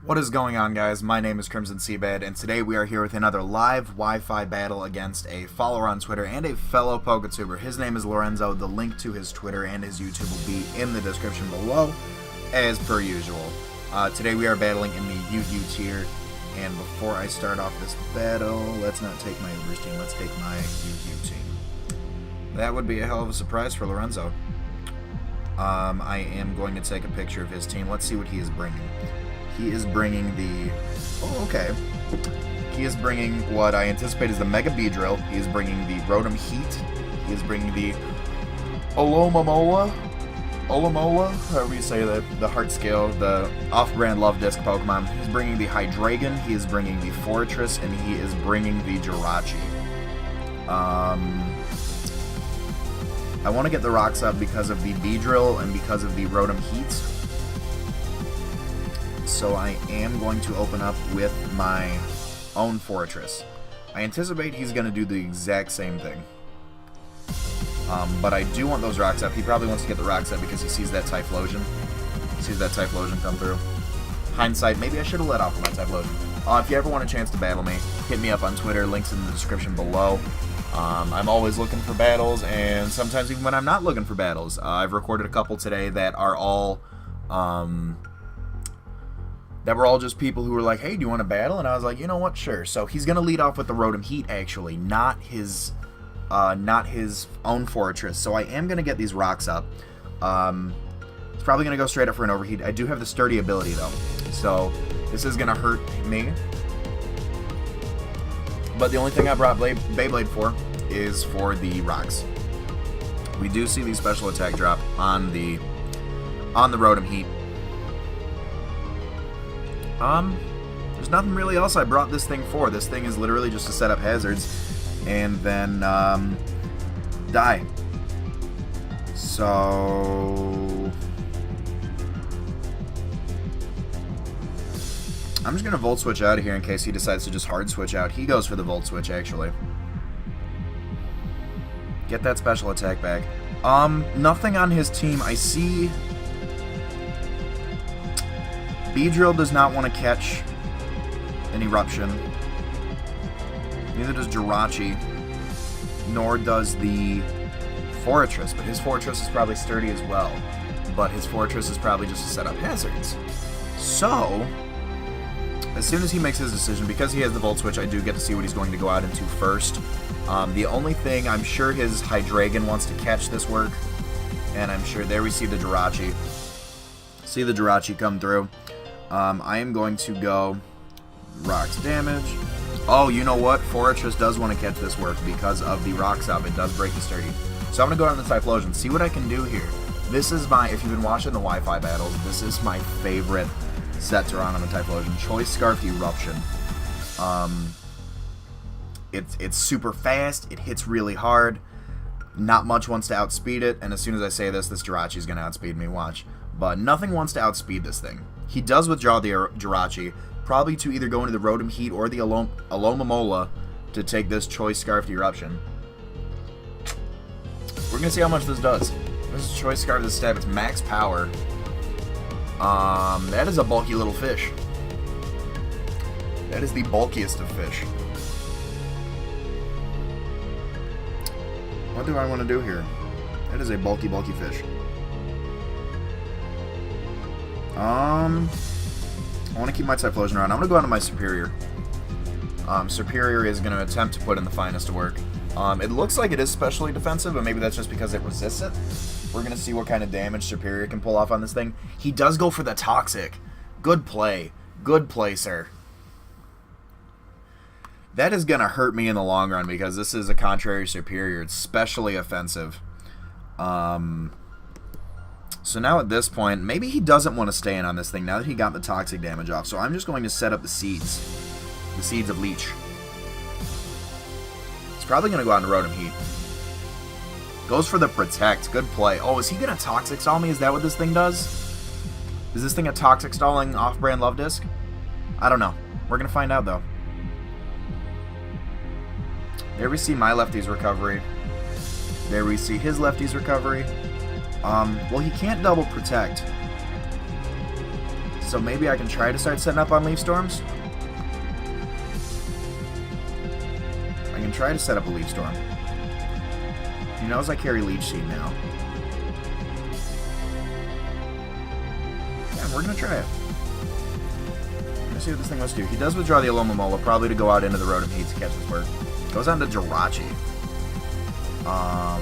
What is going on, guys? My name is Crimson CBAD, and today we are here with another live Wi-Fi battle against a follower on Twitter and a fellow PokeTuber. His name is Lorenzo. The link to his Twitter and his YouTube will be in the description below, as per usual. Today we are battling in the UU tier, and before I start off this battle, let's not take my Ubers team, let's take my UU team. That would be a hell of a surprise for Lorenzo. I am going to take a picture of his team. Let's see what he is bringing. He is bringing the... Oh, okay. He is bringing what I anticipate is the Mega Beedrill. He is bringing the Rotom Heat. He is bringing the Olomomola, however you say that, the Heart Scale, the off-brand Love Disc Pokemon. He's bringing the Hydreigon. He is bringing the Fortress, and he is bringing the Jirachi. I want to get the rocks up because of the Beedrill and because of the Rotom Heat. So I am going to open up with my own Fortress. I anticipate he's going to do the exact same thing. But I do want those rocks up. He probably wants to get the rocks up because he sees that Typhlosion. Sees that Typhlosion come through. Hindsight, maybe I should have let off with my Typhlosion. If you ever want a chance to battle me, hit me up on Twitter. Links in the description below. I'm always looking for battles, and sometimes even when I'm not looking for battles. I've recorded a couple today that are all... that were all just people who were like, hey, do you want to battle? And I was like, you know what, sure. So he's going to lead off with the Rotom Heat, actually, not his own Fortress. So I am going to get these rocks up. It's probably going to go straight up for an Overheat. I do have the Sturdy ability, though. So this is going to hurt me. But the only thing I brought Beyblade for is for the rocks. We do see the special attack drop on the Rotom Heat. There's nothing really else I brought this thing for. This thing is literally just to set up hazards and then die. So I'm just gonna Volt Switch out of here in case he decides to just hard switch out. He goes for the Volt Switch, actually. Get that special attack back. Nothing on his team. I see Beedrill does not want to catch an Eruption. Neither does Jirachi, nor does the Fortress, but his Fortress is probably sturdy as well. But his Fortress is probably just to set up hazards. So, as soon as he makes his decision, because he has the Volt Switch, I do get to see what he's going to go out into first. The only thing, I'm sure his Hydreigon wants to catch this work, and I'm sure, there we see the Jirachi. See the Jirachi come through. I am going to go rocks damage. Oh, you know what? Fortress does want to catch this work because of the rocks up. It does break the sturdy. So I'm going to go on the Typhlosion, see what I can do here. This is my, if you've been watching the Wi-Fi battles, this is my favorite set to run on the Typhlosion. Choice Scarf Eruption. It's super fast. It hits really hard. Not much wants to outspeed it. And as soon as I say this Jirachi is going to outspeed me. Watch. But nothing wants to outspeed this thing. He does withdraw the Jirachi, probably to either go into the Rotom Heat or the Alomomola to take this Choice Scarfed Eruption. We're going to see how much this does. This is Choice Scarfed stab. It's max power. That is a bulky little fish. That is the bulkiest of fish. What do I want to do here? That is a bulky fish. I want to keep my Typhlosion around. I'm going to go on to my Superior. Superior is going to attempt to put in the finest work. It looks like it is specially defensive, but maybe that's just because it resists it. We're going to see what kind of damage Superior can pull off on this thing. He does go for the Toxic. Good play. Good play, sir. That is going to hurt me in the long run because this is a contrary Superior. It's specially offensive. So now at this point, maybe he doesn't want to stay in on this thing now that he got the toxic damage off. So I'm just going to set up the seeds. The seeds of Leech. It's probably going to go out into Rotom Heat. Goes for the Protect. Good play. Oh, is he going to Toxic Stall me? Is that what this thing does? Is this thing a Toxic Stalling off-brand Love Disc? I don't know. We're going to find out, though. There we see my lefty's recovery. There we see his lefty's recovery. Well, he can't double protect. So maybe I can try to start setting up on Leaf Storms. I can try to set up a Leaf Storm. He knows I carry Leech Seed now. Yeah, we're gonna try it. Let's see what this thing wants to do. He does withdraw the Alomomola, probably to go out into the Rotom Heat to catch his work. Goes on to Jirachi. I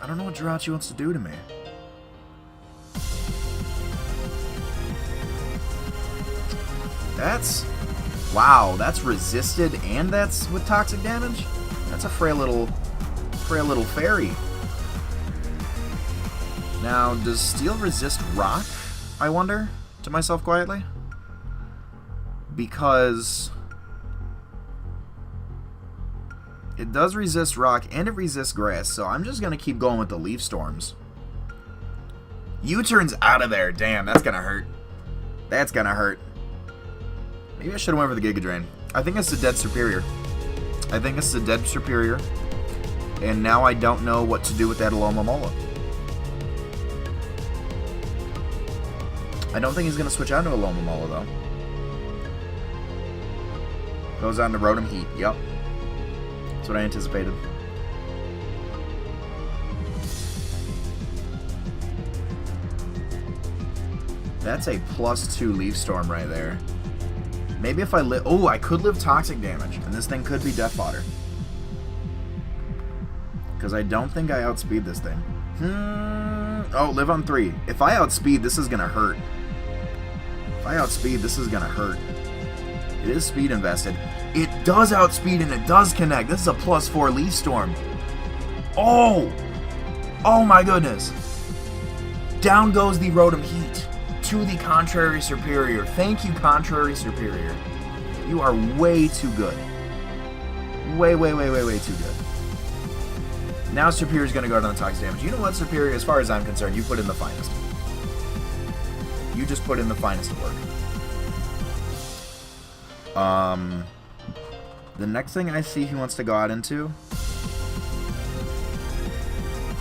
don't know what Jirachi wants to do to me. That's... Wow, that's resisted and that's with toxic damage? That's a frail little fairy. Now, does Steel resist Rock, I wonder, to myself quietly? Because it does resist Rock and it resists Grass, so I'm just going to keep going with the Leaf Storms. U-turn's out of there. Damn, that's going to hurt. That's going to hurt. Maybe I should have went for the Giga Drain. I think it's a dead Superior. I think it's a dead Superior. And now I don't know what to do with that Alomomola. I don't think he's going to switch out to Alomomola, though. Goes on to Rotom Heat. Yep. That's what I anticipated. That's a +2 Leaf Storm right there. Maybe if I live... Oh, I could live toxic damage, and this thing could be Death Fodder. Because I don't think I outspeed this thing. Oh, live on 3. If I outspeed, this is going to hurt. If I outspeed, this is going to hurt. It is speed invested. It does outspeed and it does connect. This is a +4 Leaf Storm. Oh! Oh my goodness. Down goes the Rotom Heat to the Contrary Superior. Thank you, Contrary Superior. You are way too good. Way, way, way, way, way too good. Now Superior's going to go down the toxic damage. You know what, Superior? As far as I'm concerned, you put in the finest. You just put in the finest of work. The next thing I see he wants to go out into...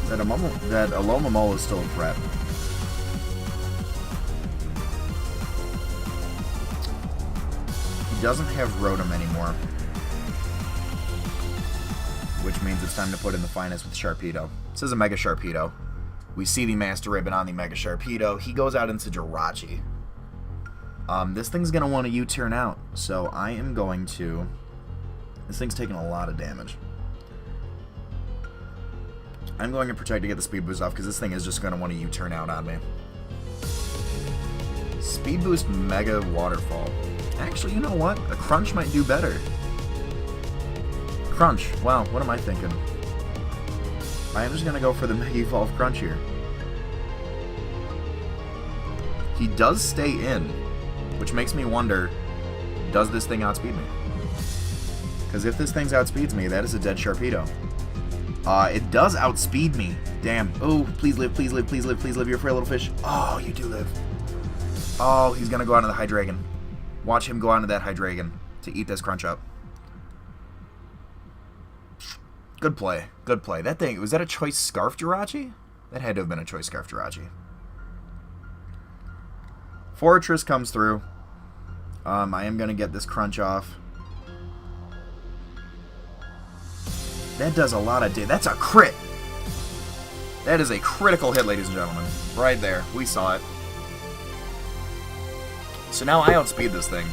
That Alomomola is still a threat. He doesn't have Rotom anymore. Which means it's time to put in the finest with Sharpedo. This is a Mega Sharpedo. We see the Master Ribbon on the Mega Sharpedo. He goes out into Jirachi. This thing's going to want to U-turn out. So I am going to... This thing's taking a lot of damage. I'm going to protect to get the speed boost off because this thing is just going to want to U-turn out on me. Speed boost Mega Waterfall. Actually, you know what? A Crunch might do better. Crunch. Wow, what am I thinking? I am just going to go for the Mega Evolve Crunch here. He does stay in, which makes me wonder, does this thing outspeed me? Because if this thing outspeeds me, that is a dead Sharpedo. It does outspeed me. Damn. Oh, please live, please live, please live, please live. You're a frail little fish. Oh, you do live. Oh, he's going to go onto the Hydreigon. Watch him go onto that Hydreigon to eat this Crunch up. Good play. Good play. That thing, was that a Choice Scarf Jirachi? That had to have been a Choice Scarf Jirachi. Fortress comes through. I am going to get this Crunch off. That does a lot of damage. That's a crit! That is a critical hit, ladies and gentlemen. Right there. We saw it. So now I outspeed this thing.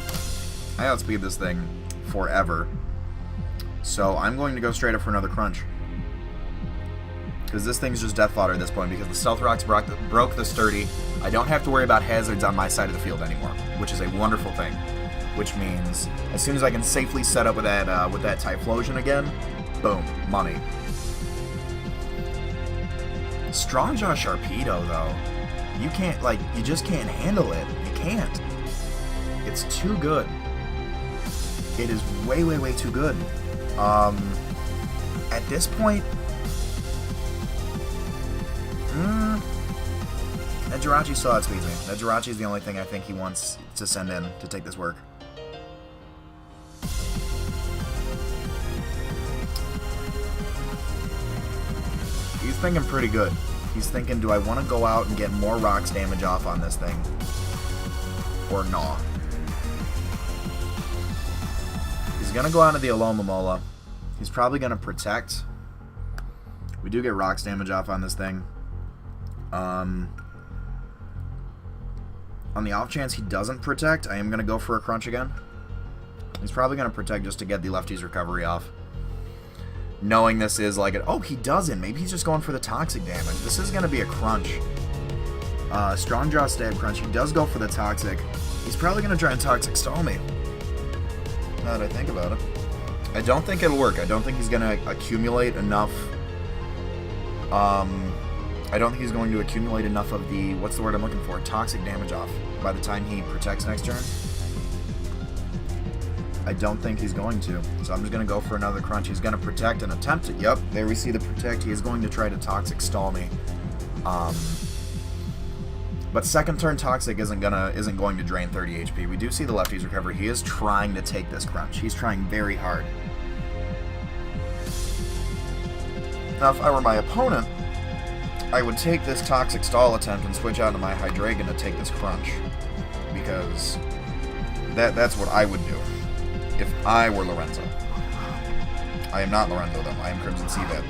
I outspeed this thing forever. So I'm going to go straight up for another Crunch. Because this thing's just Death Fodder at this point, because the Stealth Rocks broke the Sturdy. I don't have to worry about hazards on my side of the field anymore, which is a wonderful thing. Which means, as soon as I can safely set up with that Typhlosion again, boom, money. Strong Jaw Sharpedo, though. You can't, like, you just can't handle it. You can't. It's too good. It is way, way, way too good. At this point, that Jirachi still outspeeds me. That Jirachi is the only thing I think he wants to send in to take this work. He's thinking pretty good. He's thinking, do I want to go out and get more rocks damage off on this thing? Or no? He's going to go out to the Alomomola. He's probably going to protect. We do get rocks damage off on this thing. On the off chance he doesn't protect, I am going to go for a crunch again. He's probably going to protect just to get the lefty's recovery off. Knowing this is like an... Oh, he doesn't. Maybe he's just going for the toxic damage. This is going to be a crunch. Strong Jaw Stab Crunch. He does go for the toxic. He's probably going to try and toxic stall me. Now that I think about it. I don't think it'll work. I don't think he's going to accumulate enough... I don't think he's going to accumulate enough of the... What's the word I'm looking for? Toxic damage off by the time he protects next turn. I don't think he's going to. So I'm just going to go for another crunch. He's going to protect and attempt it. Yep, there we see the protect. He is going to try to toxic stall me. But second turn toxic isn't going to drain 30 HP. We do see the lefty's recovery. He is trying to take this crunch. He's trying very hard. Now, if I were my opponent, I would take this toxic stall attempt and switch out to my Hydreigon to take this crunch. Because that's what I would do if I were Lorenzo. I am not Lorenzo, though. I am Crimson CBAD.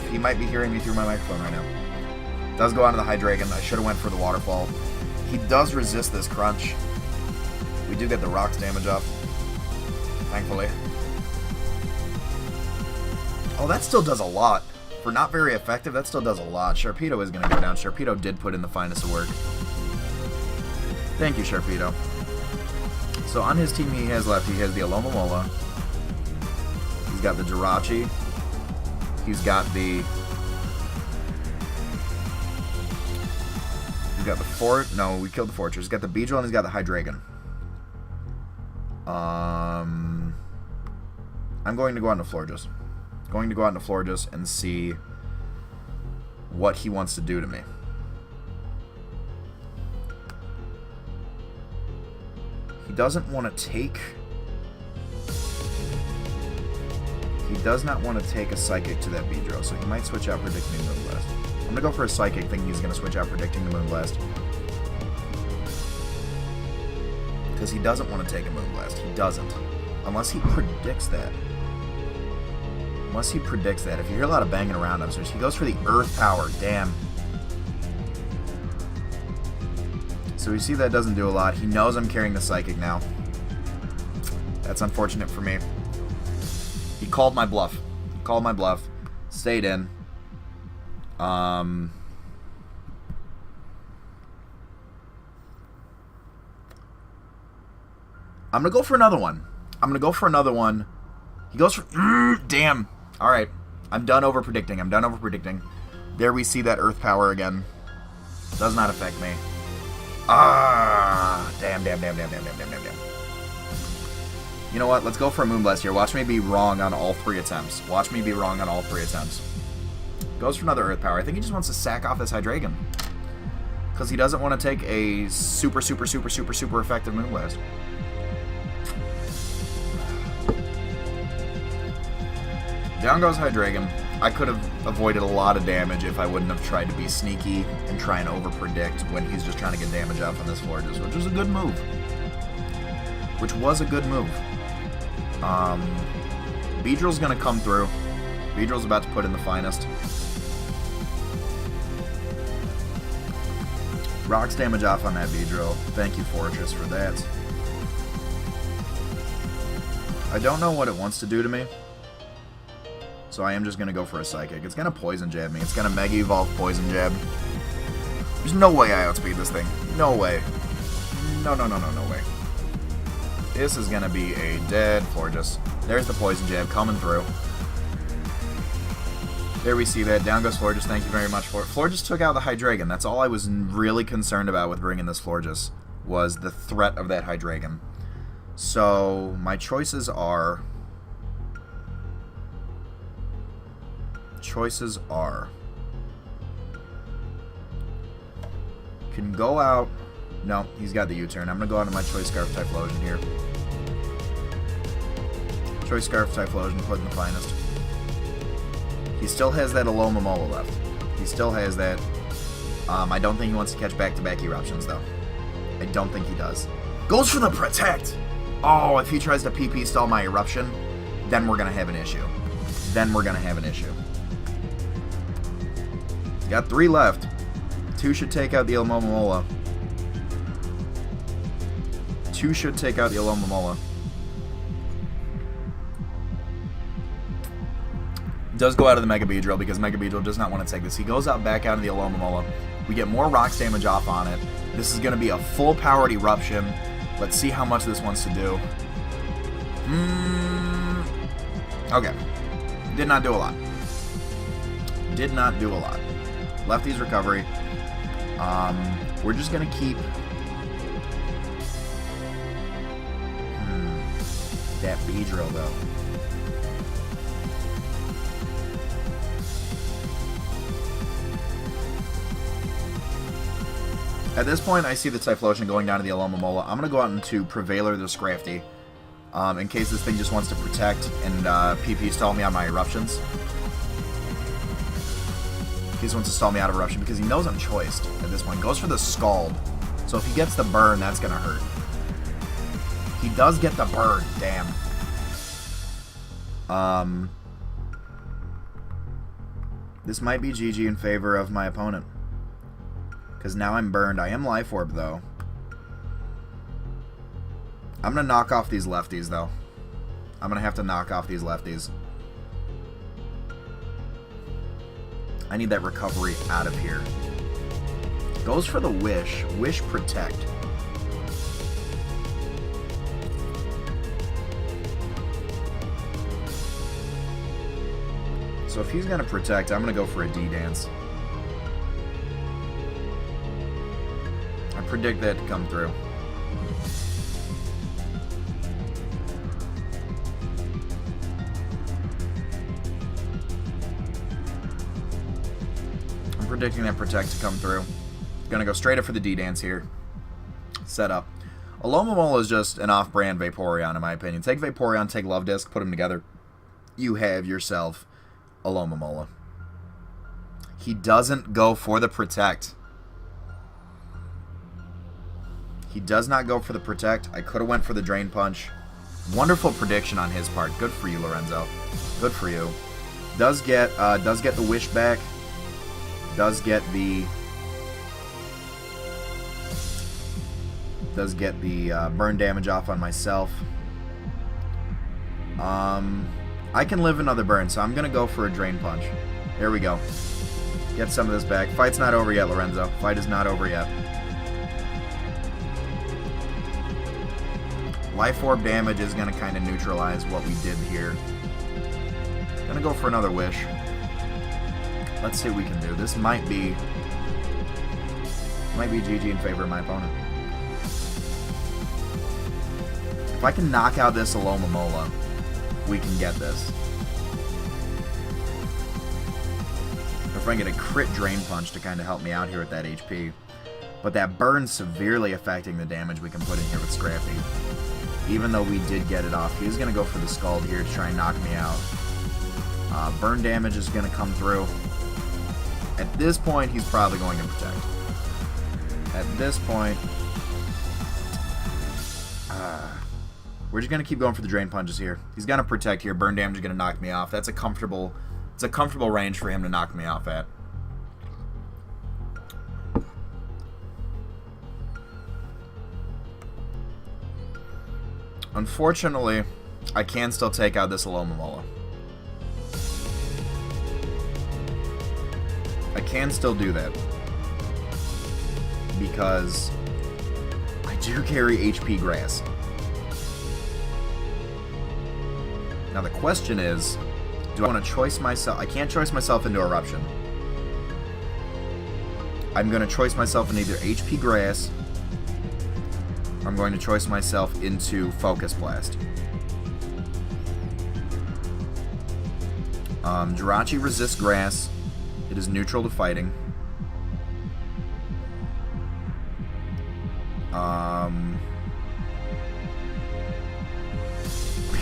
He might be hearing me through my microphone right now. Does go on to the Hydreigon. I should have went for the waterfall. He does resist this crunch. We do get the rocks damage up, thankfully. Oh, that still does a lot. For not very effective, that still does a lot. Sharpedo is going to go down. Sharpedo did put in the finest of work. Thank you, Sharpedo. So on his team he has left, he has the Alomomola. He's got the Jirachi. He's got the... He's got the fort. No, we killed the Fortress. He's got the Beedrill and he's got the Hydreigon. I'm going to go out into Florges. Going to go out into Florges and see what he wants to do to me. He doesn't want to take... He does not want to take a Psychic to that Beedrill, so he might switch out Predicting Moonblast. I'm going to go for a Psychic, thinking he's going to switch out Predicting the Moonblast. Because he doesn't want to take a Moonblast. He doesn't. Unless he predicts that. Unless he predicts that. If you hear a lot of banging around upstairs, he goes for the Earth Power. Damn. So we see that doesn't do a lot. He knows I'm carrying the Psychic now. That's unfortunate for me. He called my bluff. He called my bluff. Stayed in. I'm going to go for another one. I'm going to go for another one. He goes for... damn. All right. I'm done over-predicting. I'm done over-predicting. There we see that Earth Power again. Does not affect me. Ah. Damn. You know what? Let's go for a Moonblast here. Watch me be wrong on all three attempts. Watch me be wrong on all three attempts. Goes for another Earth Power. I think he just wants to sack off this Hydreigon. Because he doesn't want to take a super effective Moonblast. Down goes Hydreigon. I could have avoided a lot of damage if I wouldn't have tried to be sneaky and try and over-predict when he's just trying to get damage off on this Florges, which was a good move. Beedrill's going to come through. Beedrill's about to put in the finest. Rocks damage off on that Beedrill. Thank you, Fortress, for that. I don't know what it wants to do to me. So I am just going to go for a Psychic. It's going to Poison Jab me. It's going to Mega Evolve Poison Jab. There's no way I outspeed this thing. No way. No way. This is going to be a dead Florges. There's the Poison Jab coming through. There we see that. Down goes Florges. Thank you very much for it. Florges took out the Hydreigon. That's all I was really concerned about with bringing this Florges, was the threat of that Hydreigon. So my choices are... Can go out... No, he's got the U-turn. I'm going to go out on my Choice Scarf Typhlosion here. Choice Scarf Typhlosion, put in the finest. He still has that Alomomola left. He still has that. I don't think he wants to catch back-to-back eruptions, though. I don't think he does. Goes for the protect! Oh, if he tries to PP stall my eruption, then we're going to have an issue. Got 3 left. 2 should take out the Alomomola. 2 should take out the Alomomola. Does go out of the Mega Beedrill because Mega Beedrill does not want to take this. He goes out back out of the Alomomola. We get more rocks damage off on it. This is going to be a full-powered eruption. Let's see how much this wants to do. Okay. Did not do a lot. Did not do a lot. Lefty's recovery. We're just going to keep... that Beedrill, though. At this point, I see the Typhlosion going down to the Alomomola. I'm going to go out into Prevailer the Scrafty, in case this thing just wants to protect and PP stall me on my eruptions. He just wants to stall me out of eruption because he knows I'm choiced at this point. Goes for the Scald. So if he gets the burn, that's going to hurt. He does get the burn. Damn. This might be GG in favor of my opponent. Because now I'm burned. I am Life Orb, though. I'm going to knock off these lefties, though. I'm going to have to knock off these lefties. I need that recovery out of here. Goes for the Wish. Wish Protect. So if he's going to Protect, I'm going to go for a D-Dance. I predict that to come through. I'm predicting that Protect to come through. Gonna go straight up for the D-Dance here. Set up. Alomomola is just an off-brand Vaporeon, in my opinion. Take Vaporeon, take Love Disc, put them together. You have yourself Alomomola. He doesn't go for the Protect. He does not go for the Protect. I could have went for the Drain Punch. Wonderful prediction on his part. Good for you, Lorenzo. Good for you. Does get the Wish back. Does get the burn damage off on myself. I can live another burn, so I'm gonna go for a Drain Punch. There we go. Get some of this back. Fight's not over yet, Lorenzo. Fight is not over yet. Life Orb damage is going to kind of neutralize what we did here. Gonna go for another Wish. Let's see what we can do. This might be GG in favor of my opponent. If I can knock out this Alomomola, we can get this. If I can get a crit Drain Punch to kind of help me out here with that HP. But that burn's severely affecting the damage we can put in here with Scrafty. Even though we did get it off, he's going to go for the Scald here to try and knock me out. Burn damage is going to come through. At this point, he's probably going to Protect. At this point, we're just going to keep going for the Drain Punches here. He's going to Protect here. Burn damage is going to knock me off. It's a comfortable range for him to knock me off at. Unfortunately, I can still take out this Alomomola. I can still do that. Because I do carry HP Grass. Now the question is, do I want to choice myself? I can't choice myself into Eruption. I'm going to choice myself in either HP Grass, or I'm going to choice myself into Focus Blast. Jirachi resists Grass. It is neutral to fighting.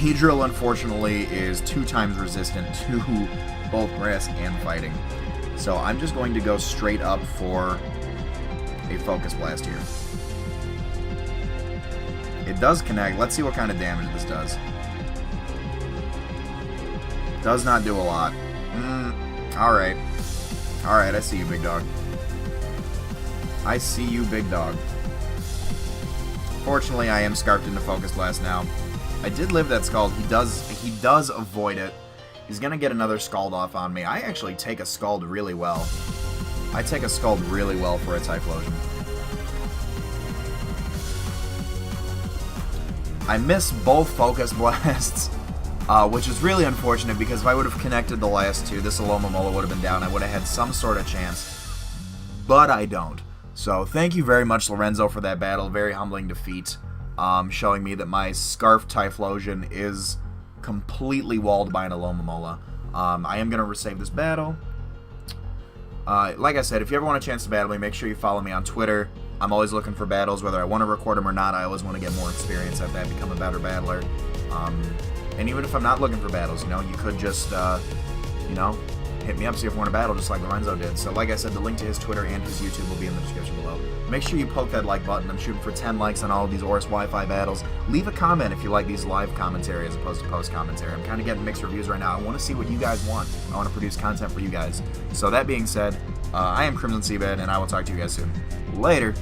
Beedrill, unfortunately, is 2 times resistant to both Grass and Fighting. So I'm just going to go straight up for a Focus Blast here. It does connect. Let's see what kind of damage this does. Does not do a lot. Alright. Alright, I see you, big dog. I see you, big dog. Fortunately, I am scarfed into Focus Blast now. I did live that Scald. He does avoid it. He's gonna get another Scald off on me. I actually take a Scald really well. I take a Scald really well for a Typhlosion. I missed both Focus Blasts, which is really unfortunate because if I would have connected the last two, this Alomomola would have been down. I would have had some sort of chance, but I don't. So thank you very much, Lorenzo, for that battle. Very humbling defeat, showing me that my Scarf Typhlosion is completely walled by an Alomomola. I am going to resave this battle. Like I said, if you ever want a chance to battle me, make sure you follow me on Twitter. I'm always looking for battles, whether I want to record them or not. I always want to get more experience at that, become a better battler. And even if I'm not looking for battles, you know, you could just, you know, hit me up, see if you want to battle, just like Lorenzo did. So like I said, the link to his Twitter and his YouTube will be in the description below. Make sure you poke that like button. I'm shooting for 10 likes on all of these ORAS Wi-Fi battles. Leave a comment if you like these live commentary as opposed to post commentary. I'm kind of getting mixed reviews right now. I want to see what you guys want. I want to produce content for you guys. So that being said, I am Crimson CBAD, and I will talk to you guys soon. Later.